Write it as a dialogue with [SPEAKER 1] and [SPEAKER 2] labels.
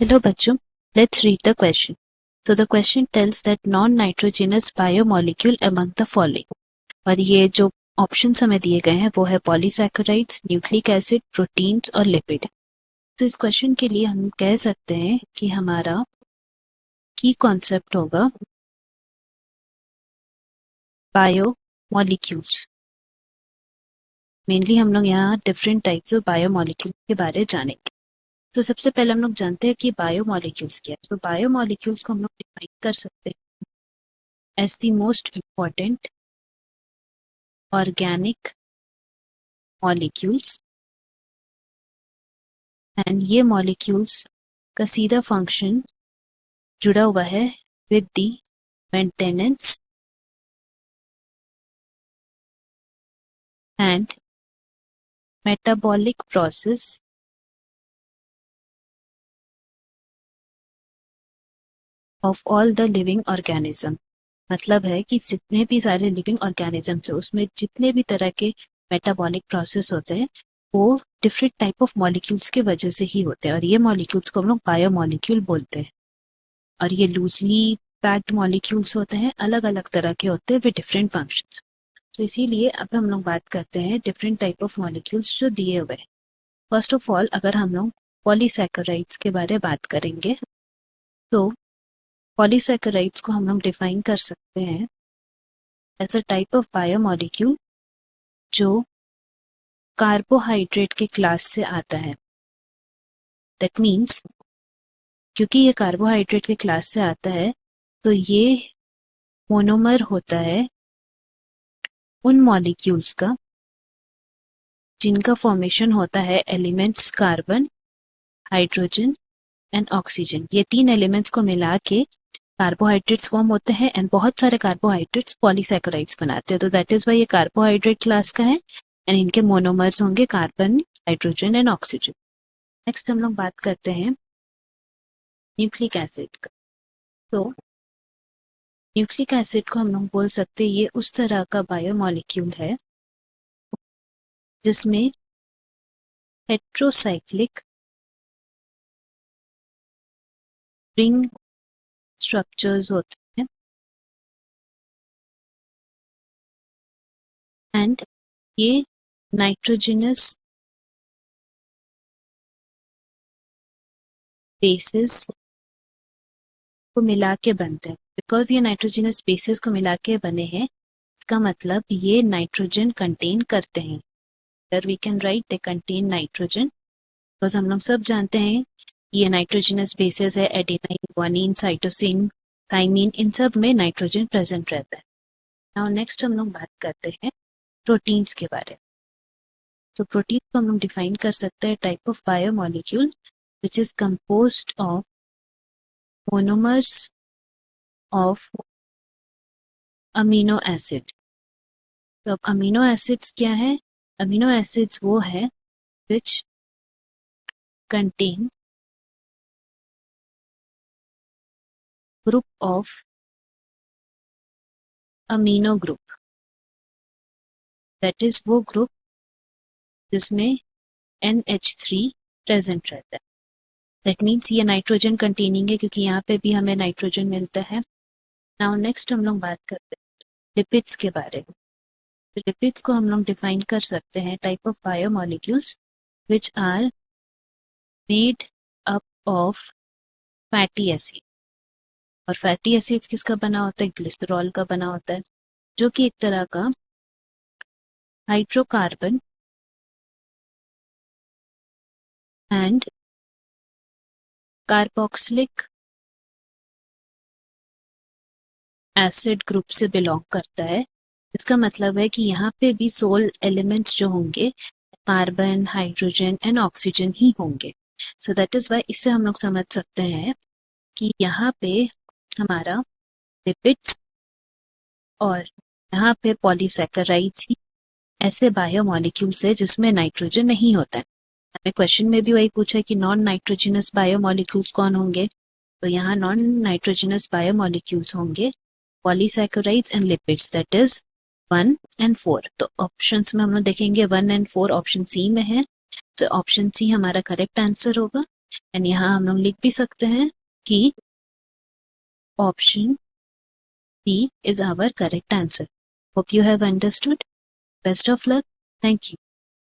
[SPEAKER 1] Hello बच्चों, let's read the question. So the question tells that non-nitrogenous biomolecule among the following. और ये जो options हमें दिए गए हैं वो है पॉलीसैकेराइड्स, न्यूक्लिक एसिड, प्रोटीन्स और लिपिड. तो इस क्वेश्चन के लिए हम कह सकते हैं कि हमारा की कॉन्सेप्ट होगा बायोमोलिक्यूल्स. मेनली हम लोग यहाँ डिफरेंट टाइप्स ऑफ बायोमोलिक्यूल के बारे जानेंगे. तो सबसे पहले हम लोग जानते हैं कि बायोमोलिक्यूल्स क्या है. तो बायोमोलिक्यूल्स को हम लोग डिफाइन कर सकते हैं as the most important organic molecules. And ये मॉलिक्यूल्स का सीधा फंक्शन जुड़ा हुआ है with the maintenance and metabolic process of all the living organism. मतलब है कि जितने भी सारे लिविंग ऑर्गेनिजम्स है उसमें जितने भी तरह के मेटाबॉलिक प्रोसेस होते हैं वो डिफरेंट टाइप ऑफ मॉलिक्यूल्स की वजह से ही होते हैं. और ये मॉलिक्यूल्स को हम लोग बायोमॉलिक्यूल बोलते हैं. और ये लूजली पैक्ड मॉलिक्यूल्स होते हैं, अलग अलग तरह के होते हैं विद डिफरेंट फंक्शंस. तो इसीलिए अब हम लोग बात करते हैं डिफरेंट टाइप ऑफ मॉलिक्यूल्स जो दिए हुए हैं. फर्स्ट ऑफ ऑल अगर हम लोग पॉलीसैकेराइड्स के बारे में बात करेंगे तो पॉलीसैकेराइड्स को हम लोग डिफाइन कर सकते हैं as a type of biomolecule जो कार्बोहाइड्रेट के क्लास से आता है. दैट मीन्स क्योंकि ये कार्बोहाइड्रेट के क्लास से आता है तो ये मोनोमर होता है उन मॉलिक्यूल्स का जिनका फॉर्मेशन होता है elements carbon, hydrogen and oxygen. ये तीन एलिमेंट्स को मिला के कार्बोहाइड्रेट्स फॉर्म होते हैं एंड बहुत सारे कार्बोहाइड्रेट्स पॉलीसैकेराइड्स बनाते हैं. तो दैट इज वाई ये कार्बोहाइड्रेट क्लास का है एंड इनके मोनोमर्स होंगे carbon, hydrogen and oxygen. Next हम लोग बात करते हैं न्यूक्लिक एसिड का. तो न्यूक्लिक एसिड को हम लोग बोल सकते हैं ये उस तरह का बायोमॉलिक्यूल है जिसमें हेट्रोसाइक्लिक रिंग स्ट्रक्चर्स होते हैं एंड ये नाइट्रोजनस बेसिस को मिला के बनते हैं. बिकॉज ये नाइट्रोजनस बेसिस को मिला के बने हैं इसका मतलब ये नाइट्रोजन कंटेन करते हैं. We can write they contain nitrogen because हम लोग सब जानते हैं ये नाइट्रोजनस बेसिस है. एडेनाइन, ग्वानिन, साइटोसिन, थाइमीन, इन सब में नाइट्रोजन प्रेजेंट रहता है. नाउ नेक्स्ट हम लोग बात करते हैं प्रोटीन्स के बारे में. तो प्रोटीन को हम लोग डिफाइन कर सकते हैं type of biomolecule which is composed of monomers of amino acid. तो अब अमीनो एसिड्स क्या है? अमीनो एसिड्स वो है which contain group of amino group. That is वो ग्रुप जिसमें NH3 प्रेजेंट रहता है. दैट मीन्स ये नाइट्रोजन कंटेनिंग है क्योंकि यहाँ पे भी हमें नाइट्रोजन मिलता है. नाउ नेक्स्ट हम लोग बात करते हैं लिपिड्स के बारे में. तो लिपिड्स को हम लोग डिफाइन कर सकते हैं type of biomolecules which are made up of fatty acid. और फैटी एसिड्स किसका बना होता है? ग्लिसरॉल का बना होता है जो कि एक तरह का hydrocarbon and carboxylic acid group से बिलोंग करता है. इसका मतलब है कि यहाँ पे भी सोल एलिमेंट्स जो होंगे कार्बन, हाइड्रोजन एंड ऑक्सीजन ही होंगे. सो दैट इज वाई इससे हम लोग समझ सकते हैं कि यहाँ पे हमारा लिपिड्स और यहाँ पे पॉलीसैकेराइड्स ही ऐसे बायोमॉलिक्यूल्स है जिसमें नाइट्रोजन नहीं होता है. हमें क्वेश्चन में भी वही पूछा है कि नॉन नाइट्रोजनस बायोमॉलिक्यूल्स कौन होंगे. तो यहाँ नॉन नाइट्रोजनस बायोमॉलिक्यूल्स होंगे polysaccharides and lipids. That is 1 and 4. तो ऑप्शंस में हम लोग देखेंगे 1 and 4 ऑप्शन सी में है. तो ऑप्शन सी हमारा करेक्ट आंसर होगा. एंड यहाँ हम लोग लिख भी सकते हैं कि option D is our correct answer. Hope you have understood. Best of luck. Thank you.